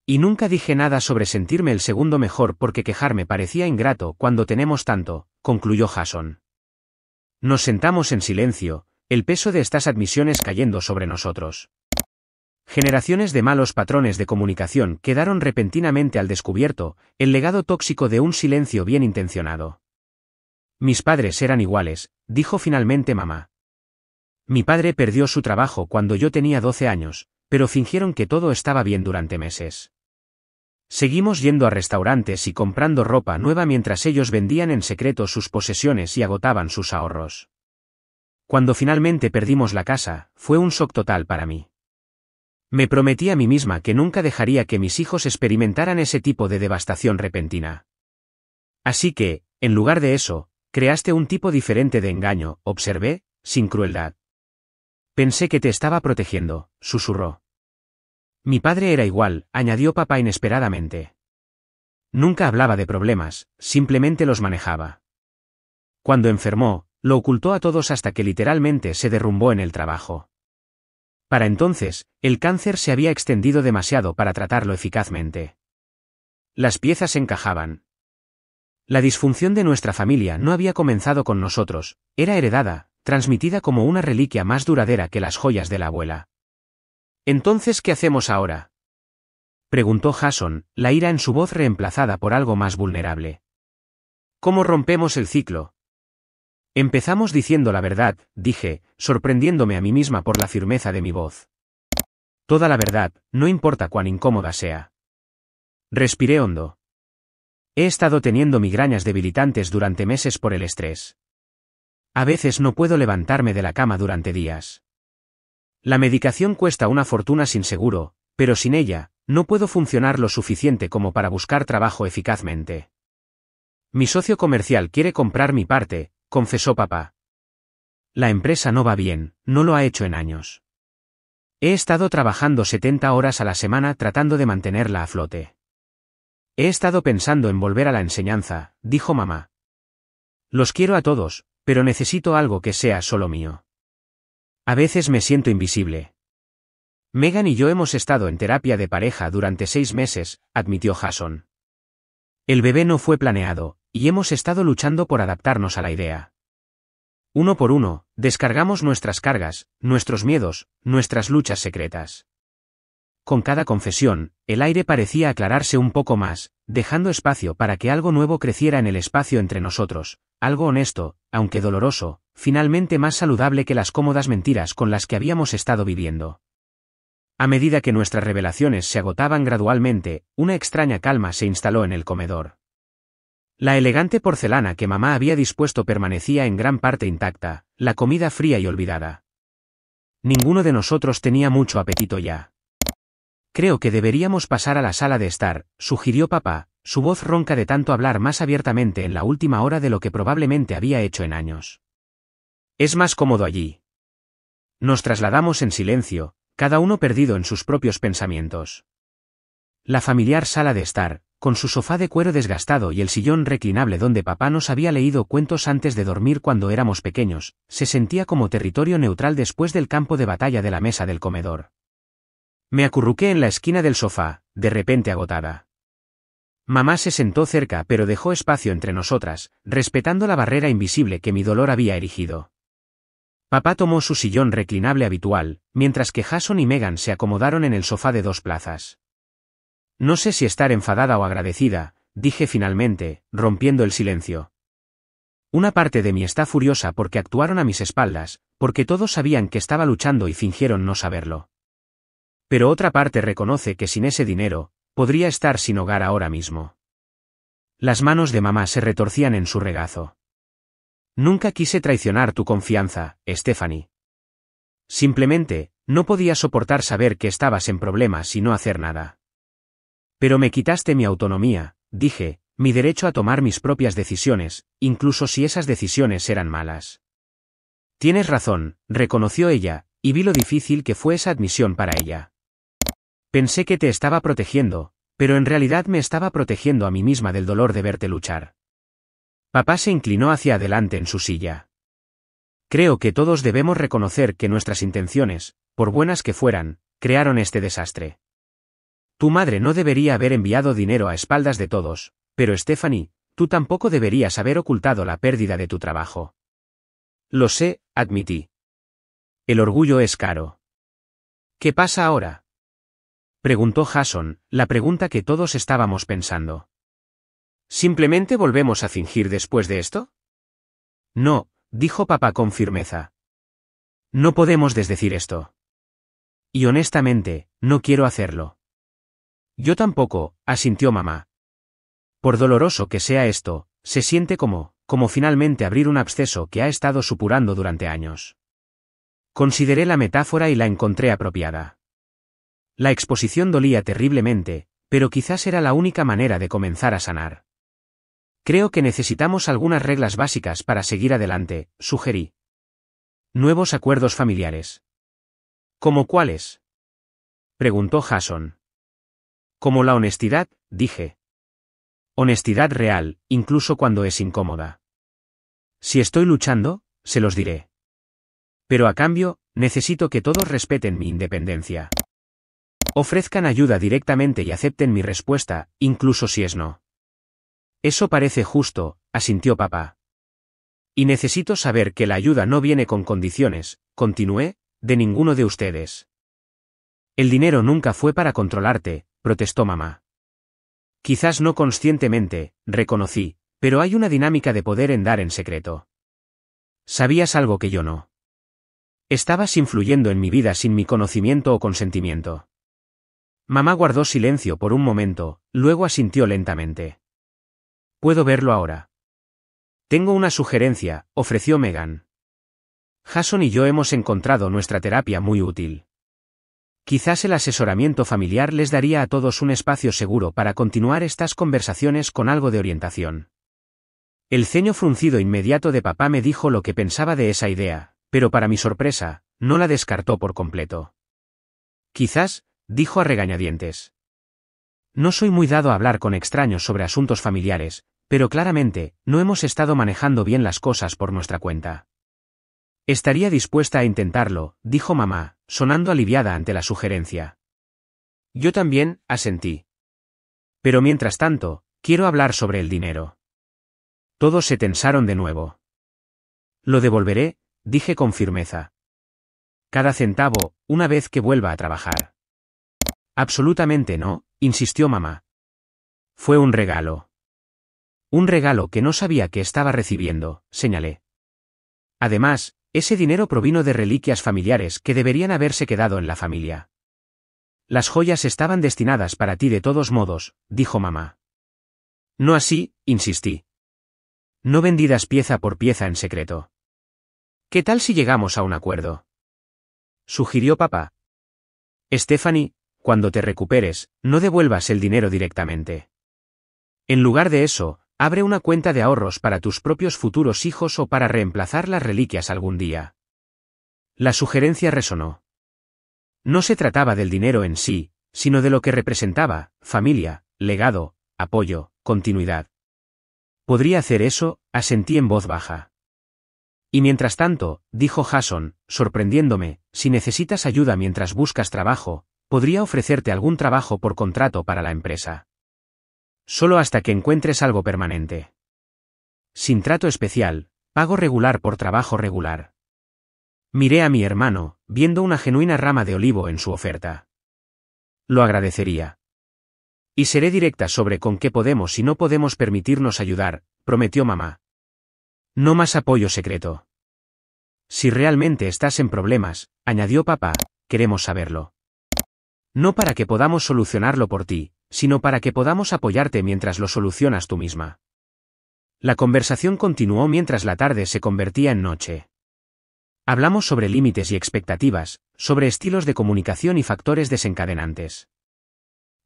Y nunca dije nada sobre sentirme el segundo mejor porque quejarme parecía ingrato cuando tenemos tanto, concluyó Jason. Nos sentamos en silencio, el peso de estas admisiones cayendo sobre nosotros. Generaciones de malos patrones de comunicación quedaron repentinamente al descubierto, el legado tóxico de un silencio bien intencionado. Mis padres eran iguales, dijo finalmente mamá. Mi padre perdió su trabajo cuando yo tenía 12 años, pero fingieron que todo estaba bien durante meses. Seguimos yendo a restaurantes y comprando ropa nueva mientras ellos vendían en secreto sus posesiones y agotaban sus ahorros. Cuando finalmente perdimos la casa, fue un shock total para mí. Me prometí a mí misma que nunca dejaría que mis hijos experimentaran ese tipo de devastación repentina. Así que, en lugar de eso, creaste un tipo diferente de engaño, observé, sin crueldad. Pensé que te estaba protegiendo, susurró. Mi padre era igual, añadió papá inesperadamente. Nunca hablaba de problemas, simplemente los manejaba. Cuando enfermó, lo ocultó a todos hasta que literalmente se derrumbó en el trabajo. Para entonces, el cáncer se había extendido demasiado para tratarlo eficazmente. Las piezas encajaban. La disfunción de nuestra familia no había comenzado con nosotros, era heredada, transmitida como una reliquia más duradera que las joyas de la abuela. ¿Entonces qué hacemos ahora?, preguntó Jason, la ira en su voz reemplazada por algo más vulnerable. ¿Cómo rompemos el ciclo? Empezamos diciendo la verdad, dije, sorprendiéndome a mí misma por la firmeza de mi voz. Toda la verdad, no importa cuán incómoda sea. Respiré hondo. He estado teniendo migrañas debilitantes durante meses por el estrés. A veces no puedo levantarme de la cama durante días. La medicación cuesta una fortuna sin seguro, pero sin ella, no puedo funcionar lo suficiente como para buscar trabajo eficazmente. Mi socio comercial quiere comprar mi parte, confesó papá. La empresa no va bien, no lo ha hecho en años. He estado trabajando 70 horas a la semana tratando de mantenerla a flote. He estado pensando en volver a la enseñanza, dijo mamá. Los quiero a todos, pero necesito algo que sea solo mío. A veces me siento invisible. Megan y yo hemos estado en terapia de pareja durante 6 meses, admitió Jason. El bebé no fue planeado, y hemos estado luchando por adaptarnos a la idea. Uno por uno, descargamos nuestras cargas, nuestros miedos, nuestras luchas secretas. Con cada confesión, el aire parecía aclararse un poco más, dejando espacio para que algo nuevo creciera en el espacio entre nosotros, algo honesto, aunque doloroso, finalmente más saludable que las cómodas mentiras con las que habíamos estado viviendo. A medida que nuestras revelaciones se agotaban gradualmente, una extraña calma se instaló en el comedor. La elegante porcelana que mamá había dispuesto permanecía en gran parte intacta, la comida fría y olvidada. Ninguno de nosotros tenía mucho apetito ya. Creo que deberíamos pasar a la sala de estar, sugirió papá, su voz ronca de tanto hablar más abiertamente en la última hora de lo que probablemente había hecho en años. Es más cómodo allí. Nos trasladamos en silencio, cada uno perdido en sus propios pensamientos. La familiar sala de estar, con su sofá de cuero desgastado y el sillón reclinable donde papá nos había leído cuentos antes de dormir cuando éramos pequeños, se sentía como territorio neutral después del campo de batalla de la mesa del comedor. Me acurruqué en la esquina del sofá, de repente agotada. Mamá se sentó cerca pero dejó espacio entre nosotras, respetando la barrera invisible que mi dolor había erigido. Papá tomó su sillón reclinable habitual, mientras que Jason y Megan se acomodaron en el sofá de 2 plazas. No sé si estar enfadada o agradecida, dije finalmente, rompiendo el silencio. Una parte de mí está furiosa porque actuaron a mis espaldas, porque todos sabían que estaba luchando y fingieron no saberlo. Pero otra parte reconoce que sin ese dinero, podría estar sin hogar ahora mismo. Las manos de mamá se retorcían en su regazo. Nunca quise traicionar tu confianza, Stephanie. Simplemente, no podía soportar saber que estabas en problemas y no hacer nada. Pero me quitaste mi autonomía, dije, mi derecho a tomar mis propias decisiones, incluso si esas decisiones eran malas. Tienes razón, reconoció ella, y vi lo difícil que fue esa admisión para ella. Pensé que te estaba protegiendo, pero en realidad me estaba protegiendo a mí misma del dolor de verte luchar. Papá se inclinó hacia adelante en su silla. Creo que todos debemos reconocer que nuestras intenciones, por buenas que fueran, crearon este desastre. Tu madre no debería haber enviado dinero a espaldas de todos, pero Stephanie, tú tampoco deberías haber ocultado la pérdida de tu trabajo. Lo sé, admití. El orgullo es caro. ¿Qué pasa ahora?, preguntó Jason, la pregunta que todos estábamos pensando. ¿Simplemente volvemos a fingir después de esto? No, dijo papá con firmeza. No podemos desdecir esto. Y honestamente, no quiero hacerlo. Yo tampoco, asintió mamá. Por doloroso que sea esto, se siente como finalmente abrir un absceso que ha estado supurando durante años. Consideré la metáfora y la encontré apropiada. La exposición dolía terriblemente, pero quizás era la única manera de comenzar a sanar. Creo que necesitamos algunas reglas básicas para seguir adelante, sugerí. Nuevos acuerdos familiares. ¿Cómo cuáles?, preguntó Jason. Como la honestidad, dije. Honestidad real, incluso cuando es incómoda. Si estoy luchando, se los diré. Pero a cambio, necesito que todos respeten mi independencia. Ofrezcan ayuda directamente y acepten mi respuesta, incluso si es no. Eso parece justo, asintió papá. Y necesito saber que la ayuda no viene con condiciones, continué, de ninguno de ustedes. El dinero nunca fue para controlarte, protestó mamá. Quizás no conscientemente, reconocí, pero hay una dinámica de poder en dar en secreto. Sabías algo que yo no. Estabas influyendo en mi vida sin mi conocimiento o consentimiento. Mamá guardó silencio por un momento, luego asintió lentamente. Puedo verlo ahora. Tengo una sugerencia, ofreció Megan. Jason y yo hemos encontrado nuestra terapia muy útil. Quizás el asesoramiento familiar les daría a todos un espacio seguro para continuar estas conversaciones con algo de orientación. El ceño fruncido inmediato de papá me dijo lo que pensaba de esa idea, pero para mi sorpresa, no la descartó por completo. Quizás, dijo a regañadientes. No soy muy dado a hablar con extraños sobre asuntos familiares, pero claramente, no hemos estado manejando bien las cosas por nuestra cuenta. Estaría dispuesta a intentarlo, dijo mamá, sonando aliviada ante la sugerencia. Yo también, asentí. Pero mientras tanto, quiero hablar sobre el dinero. Todos se tensaron de nuevo. Lo devolveré, dije con firmeza. Cada centavo, una vez que vuelva a trabajar. Absolutamente no, insistió mamá. Fue un regalo. Un regalo que no sabía que estaba recibiendo, señalé. Además, ese dinero provino de reliquias familiares que deberían haberse quedado en la familia. Las joyas estaban destinadas para ti de todos modos, dijo mamá. No así, insistí. No vendidas pieza por pieza en secreto. ¿Qué tal si llegamos a un acuerdo? Sugirió papá. Stephanie, cuando te recuperes, no devuelvas el dinero directamente. En lugar de eso, abre una cuenta de ahorros para tus propios futuros hijos o para reemplazar las reliquias algún día. La sugerencia resonó. No se trataba del dinero en sí, sino de lo que representaba: familia, legado, apoyo, continuidad. Podría hacer eso, asentí en voz baja. Y mientras tanto, dijo Jason, sorprendiéndome, si necesitas ayuda mientras buscas trabajo, podría ofrecerte algún trabajo por contrato para la empresa. Solo hasta que encuentres algo permanente. Sin trato especial, pago regular por trabajo regular. Miré a mi hermano, viendo una genuina rama de olivo en su oferta. Lo agradecería. Y seré directa sobre con qué podemos y no podemos permitirnos ayudar, prometió mamá. No más apoyo secreto. Si realmente estás en problemas, añadió papá, queremos saberlo. No para que podamos solucionarlo por ti, sino para que podamos apoyarte mientras lo solucionas tú misma. La conversación continuó mientras la tarde se convertía en noche. Hablamos sobre límites y expectativas, sobre estilos de comunicación y factores desencadenantes.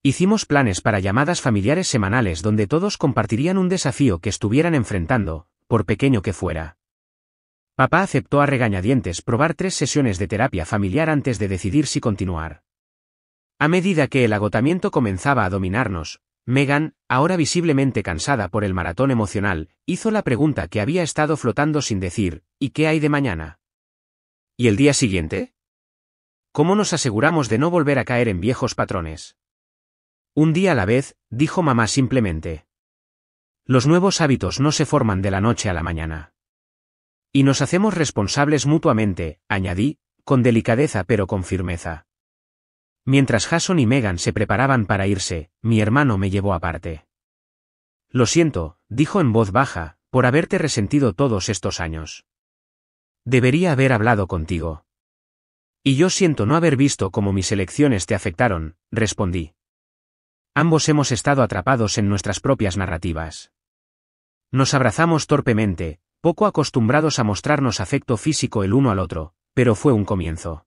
Hicimos planes para llamadas familiares semanales donde todos compartirían un desafío que estuvieran enfrentando, por pequeño que fuera. Papá aceptó a regañadientes probar 3 sesiones de terapia familiar antes de decidir si continuar. A medida que el agotamiento comenzaba a dominarnos, Megan, ahora visiblemente cansada por el maratón emocional, hizo la pregunta que había estado flotando sin decir: ¿y qué hay de mañana? ¿Y el día siguiente? ¿Cómo nos aseguramos de no volver a caer en viejos patrones? Un día a la vez, dijo mamá simplemente. Los nuevos hábitos no se forman de la noche a la mañana. Y nos hacemos responsables mutuamente, añadí, con delicadeza pero con firmeza. Mientras Jason y Megan se preparaban para irse, mi hermano me llevó aparte. Lo siento, dijo en voz baja, por haberte resentido todos estos años. Debería haber hablado contigo. Y yo siento no haber visto cómo mis elecciones te afectaron, respondí. Ambos hemos estado atrapados en nuestras propias narrativas. Nos abrazamos torpemente, poco acostumbrados a mostrarnos afecto físico el uno al otro, pero fue un comienzo.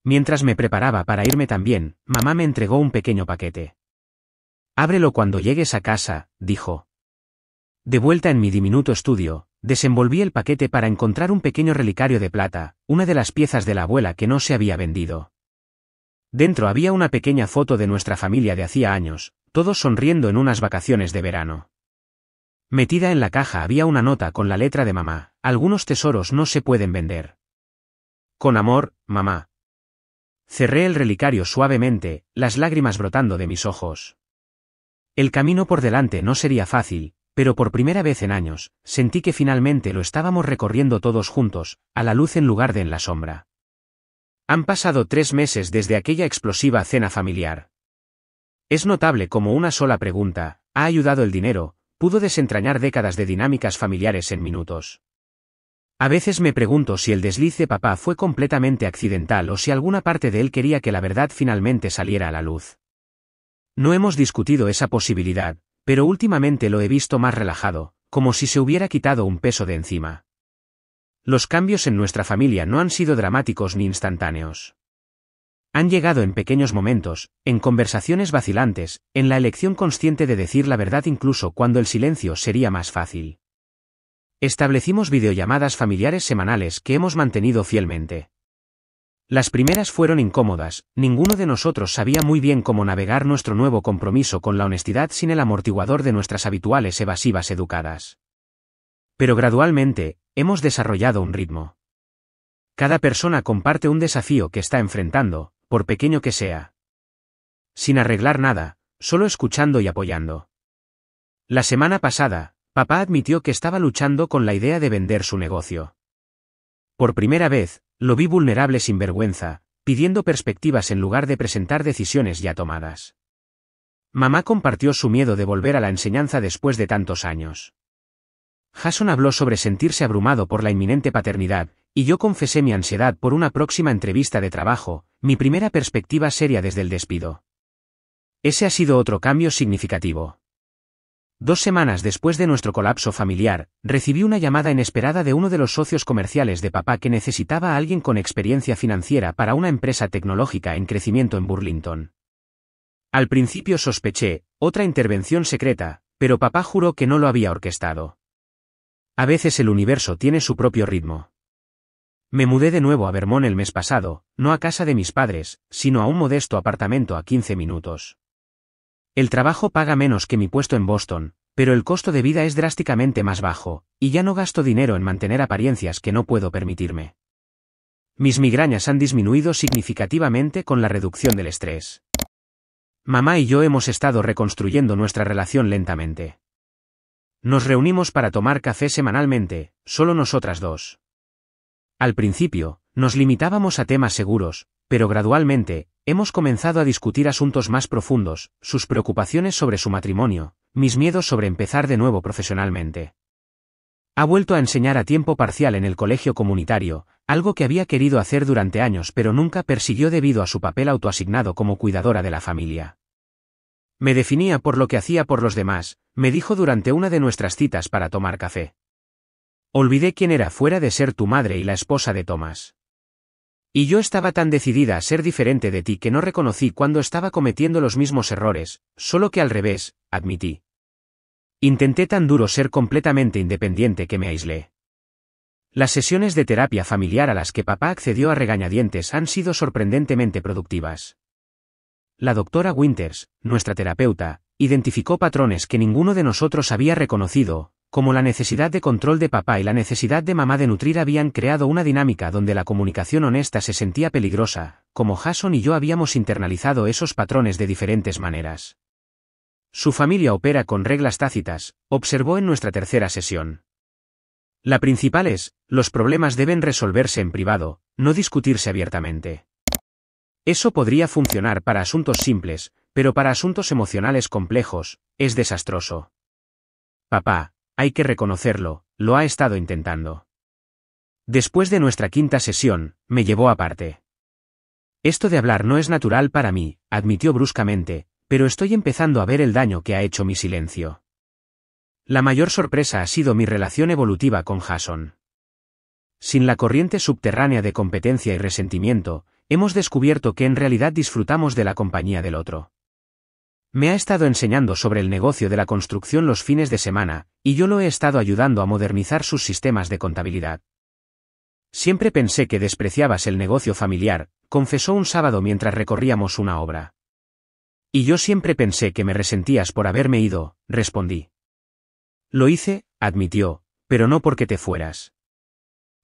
Mientras me preparaba para irme también, mamá me entregó un pequeño paquete. Ábrelo cuando llegues a casa, dijo. De vuelta en mi diminuto estudio, desenvolví el paquete para encontrar un pequeño relicario de plata, una de las piezas de la abuela que no se había vendido. Dentro había una pequeña foto de nuestra familia de hacía años, todos sonriendo en unas vacaciones de verano. Metida en la caja había una nota con la letra de mamá: algunos tesoros no se pueden vender. Con amor, mamá. Cerré el relicario suavemente, las lágrimas brotando de mis ojos. El camino por delante no sería fácil, pero por primera vez en años, sentí que finalmente lo estábamos recorriendo todos juntos, a la luz en lugar de en la sombra. Han pasado 3 meses desde aquella explosiva cena familiar. Es notable cómo una sola pregunta: ¿ha ayudado el dinero?, pudo desentrañar décadas de dinámicas familiares en minutos. A veces me pregunto si el desliz de papá fue completamente accidental o si alguna parte de él quería que la verdad finalmente saliera a la luz. No hemos discutido esa posibilidad, pero últimamente lo he visto más relajado, como si se hubiera quitado un peso de encima. Los cambios en nuestra familia no han sido dramáticos ni instantáneos. Han llegado en pequeños momentos, en conversaciones vacilantes, en la elección consciente de decir la verdad incluso cuando el silencio sería más fácil. Establecimos videollamadas familiares semanales que hemos mantenido fielmente. Las primeras fueron incómodas, ninguno de nosotros sabía muy bien cómo navegar nuestro nuevo compromiso con la honestidad sin el amortiguador de nuestras habituales evasivas educadas. Pero gradualmente, hemos desarrollado un ritmo. Cada persona comparte un desafío que está enfrentando, por pequeño que sea. Sin arreglar nada, solo escuchando y apoyando. La semana pasada, papá admitió que estaba luchando con la idea de vender su negocio. Por primera vez, lo vi vulnerable sin vergüenza, pidiendo perspectivas en lugar de presentar decisiones ya tomadas. Mamá compartió su miedo de volver a la enseñanza después de tantos años. Jason habló sobre sentirse abrumado por la inminente paternidad, y yo confesé mi ansiedad por una próxima entrevista de trabajo, mi primera perspectiva seria desde el despido. Ese ha sido otro cambio significativo. 2 semanas después de nuestro colapso familiar, recibí una llamada inesperada de uno de los socios comerciales de papá que necesitaba a alguien con experiencia financiera para una empresa tecnológica en crecimiento en Burlington. Al principio sospeché, otra intervención secreta, pero papá juró que no lo había orquestado. A veces el universo tiene su propio ritmo. Me mudé de nuevo a Vermont el mes pasado, no a casa de mis padres, sino a un modesto apartamento a 15 minutos. El trabajo paga menos que mi puesto en Boston, pero el costo de vida es drásticamente más bajo, y ya no gasto dinero en mantener apariencias que no puedo permitirme. Mis migrañas han disminuido significativamente con la reducción del estrés. Mamá y yo hemos estado reconstruyendo nuestra relación lentamente. Nos reunimos para tomar café semanalmente, solo nosotras dos. Al principio, nos limitábamos a temas seguros, pero gradualmente, hemos comenzado a discutir asuntos más profundos, sus preocupaciones sobre su matrimonio, mis miedos sobre empezar de nuevo profesionalmente. Ha vuelto a enseñar a tiempo parcial en el colegio comunitario, algo que había querido hacer durante años pero nunca persiguió debido a su papel autoasignado como cuidadora de la familia. Me definía por lo que hacía por los demás, me dijo durante una de nuestras citas para tomar café. Olvidé quién era fuera de ser tu madre y la esposa de Thomas. Y yo estaba tan decidida a ser diferente de ti que no reconocí cuando estaba cometiendo los mismos errores, solo que al revés, admití. Intenté tan duro ser completamente independiente que me aislé. Las sesiones de terapia familiar a las que papá accedió a regañadientes han sido sorprendentemente productivas. La doctora Winters, nuestra terapeuta, identificó patrones que ninguno de nosotros había reconocido, como la necesidad de control de papá y la necesidad de mamá de nutrir habían creado una dinámica donde la comunicación honesta se sentía peligrosa, como Jason y yo habíamos internalizado esos patrones de diferentes maneras. Su familia opera con reglas tácitas, observó en nuestra tercera sesión. La principal es, los problemas deben resolverse en privado, no discutirse abiertamente. Eso podría funcionar para asuntos simples, pero para asuntos emocionales complejos, es desastroso. Papá, hay que reconocerlo, lo ha estado intentando. Después de nuestra quinta sesión, me llevó aparte. Esto de hablar no es natural para mí, admitió bruscamente, pero estoy empezando a ver el daño que ha hecho mi silencio. La mayor sorpresa ha sido mi relación evolutiva con Jason. Sin la corriente subterránea de competencia y resentimiento, hemos descubierto que en realidad disfrutamos de la compañía del otro. Me ha estado enseñando sobre el negocio de la construcción los fines de semana, y yo lo he estado ayudando a modernizar sus sistemas de contabilidad. Siempre pensé que despreciabas el negocio familiar, confesó un sábado mientras recorríamos una obra. Y yo siempre pensé que me resentías por haberme ido, respondí. Lo hice, admitió, pero no porque te fueras.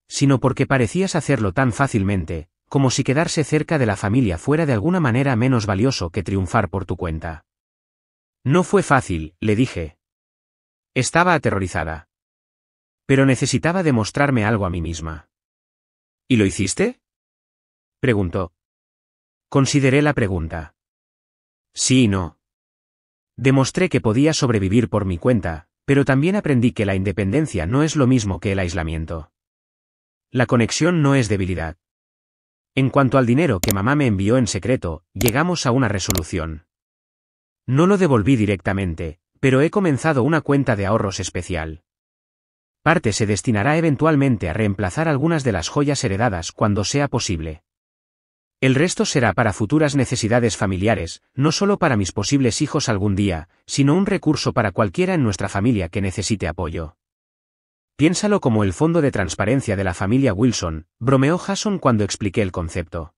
Sino porque parecías hacerlo tan fácilmente, como si quedarse cerca de la familia fuera de alguna manera menos valioso que triunfar por tu cuenta. No fue fácil, le dije. Estaba aterrorizada. Pero necesitaba demostrarme algo a mí misma. ¿Y lo hiciste? Preguntó. Consideré la pregunta. Sí y no. Demostré que podía sobrevivir por mi cuenta, pero también aprendí que la independencia no es lo mismo que el aislamiento. La conexión no es debilidad. En cuanto al dinero que mamá me envió en secreto, llegamos a una resolución. No lo devolví directamente, pero he comenzado una cuenta de ahorros especial. Parte se destinará eventualmente a reemplazar algunas de las joyas heredadas cuando sea posible. El resto será para futuras necesidades familiares, no solo para mis posibles hijos algún día, sino un recurso para cualquiera en nuestra familia que necesite apoyo. Piénsalo como el fondo de transparencia de la familia Wilson, bromeó Jason cuando expliqué el concepto.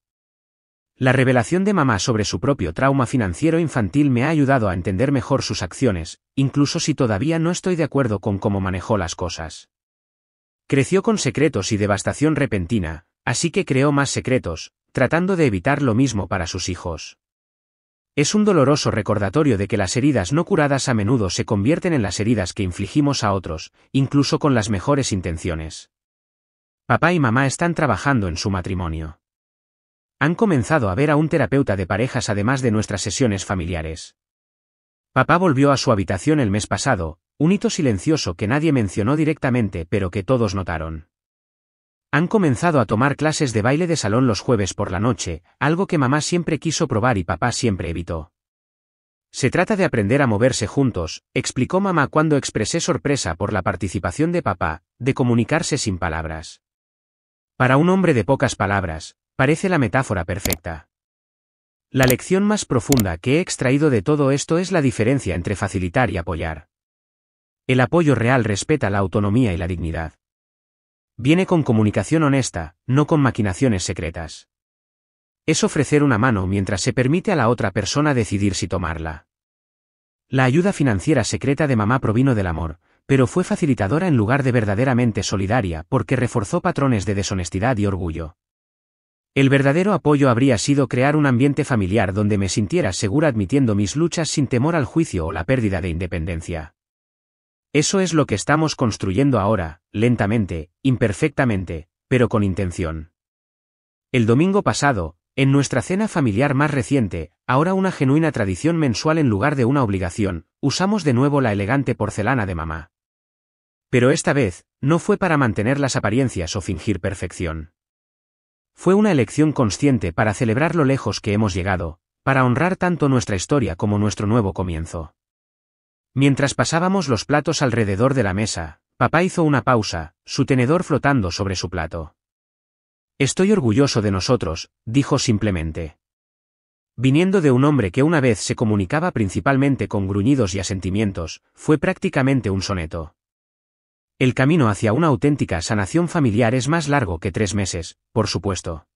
La revelación de mamá sobre su propio trauma financiero infantil me ha ayudado a entender mejor sus acciones, incluso si todavía no estoy de acuerdo con cómo manejó las cosas. Creció con secretos y devastación repentina, así que creó más secretos, tratando de evitar lo mismo para sus hijos. Es un doloroso recordatorio de que las heridas no curadas a menudo se convierten en las heridas que infligimos a otros, incluso con las mejores intenciones. Papá y mamá están trabajando en su matrimonio. Han comenzado a ver a un terapeuta de parejas además de nuestras sesiones familiares. Papá volvió a su habitación el mes pasado, un hito silencioso que nadie mencionó directamente pero que todos notaron. Han comenzado a tomar clases de baile de salón los jueves por la noche, algo que mamá siempre quiso probar y papá siempre evitó. Se trata de aprender a moverse juntos, explicó mamá cuando expresé sorpresa por la participación de papá, de comunicarse sin palabras. Para un hombre de pocas palabras, parece la metáfora perfecta. La lección más profunda que he extraído de todo esto es la diferencia entre facilitar y apoyar. El apoyo real respeta la autonomía y la dignidad. Viene con comunicación honesta, no con maquinaciones secretas. Es ofrecer una mano mientras se permite a la otra persona decidir si tomarla. La ayuda financiera secreta de mamá provino del amor, pero fue facilitadora en lugar de verdaderamente solidaria porque reforzó patrones de deshonestidad y orgullo. El verdadero apoyo habría sido crear un ambiente familiar donde me sintiera segura admitiendo mis luchas sin temor al juicio o la pérdida de independencia. Eso es lo que estamos construyendo ahora, lentamente, imperfectamente, pero con intención. El domingo pasado, en nuestra cena familiar más reciente, ahora una genuina tradición mensual en lugar de una obligación, usamos de nuevo la elegante porcelana de mamá. Pero esta vez, no fue para mantener las apariencias o fingir perfección. Fue una elección consciente para celebrar lo lejos que hemos llegado, para honrar tanto nuestra historia como nuestro nuevo comienzo. Mientras pasábamos los platos alrededor de la mesa, papá hizo una pausa, su tenedor flotando sobre su plato. Estoy orgulloso de nosotros, dijo simplemente. Viniendo de un hombre que una vez se comunicaba principalmente con gruñidos y asentimientos, fue prácticamente un soneto. El camino hacia una auténtica sanación familiar es más largo que 3 meses, por supuesto.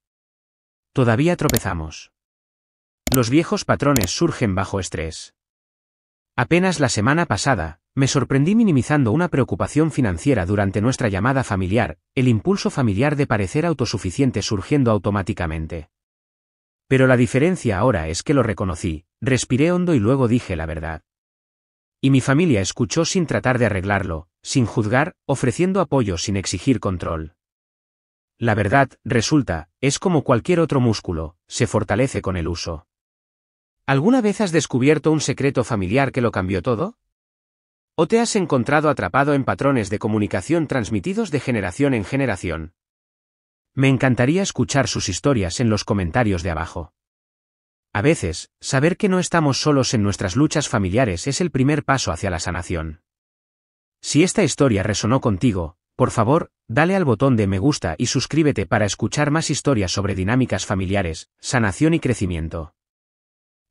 Todavía tropezamos. Los viejos patrones surgen bajo estrés. Apenas la semana pasada, me sorprendí minimizando una preocupación financiera durante nuestra llamada familiar, el impulso familiar de parecer autosuficiente surgiendo automáticamente. Pero la diferencia ahora es que lo reconocí, respiré hondo y luego dije la verdad. Y mi familia escuchó sin tratar de arreglarlo, sin juzgar, ofreciendo apoyo sin exigir control. La verdad, resulta, es como cualquier otro músculo, se fortalece con el uso. ¿Alguna vez has descubierto un secreto familiar que lo cambió todo? ¿O te has encontrado atrapado en patrones de comunicación transmitidos de generación en generación? Me encantaría escuchar sus historias en los comentarios de abajo. A veces, saber que no estamos solos en nuestras luchas familiares es el primer paso hacia la sanación. Si esta historia resonó contigo, por favor, dale al botón de me gusta y suscríbete para escuchar más historias sobre dinámicas familiares, sanación y crecimiento.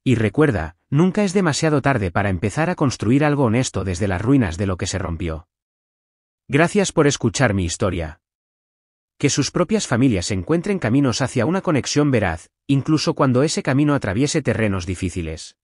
Y recuerda, nunca es demasiado tarde para empezar a construir algo honesto desde las ruinas de lo que se rompió. Gracias por escuchar mi historia. Que sus propias familias encuentren caminos hacia una conexión veraz, incluso cuando ese camino atraviese terrenos difíciles.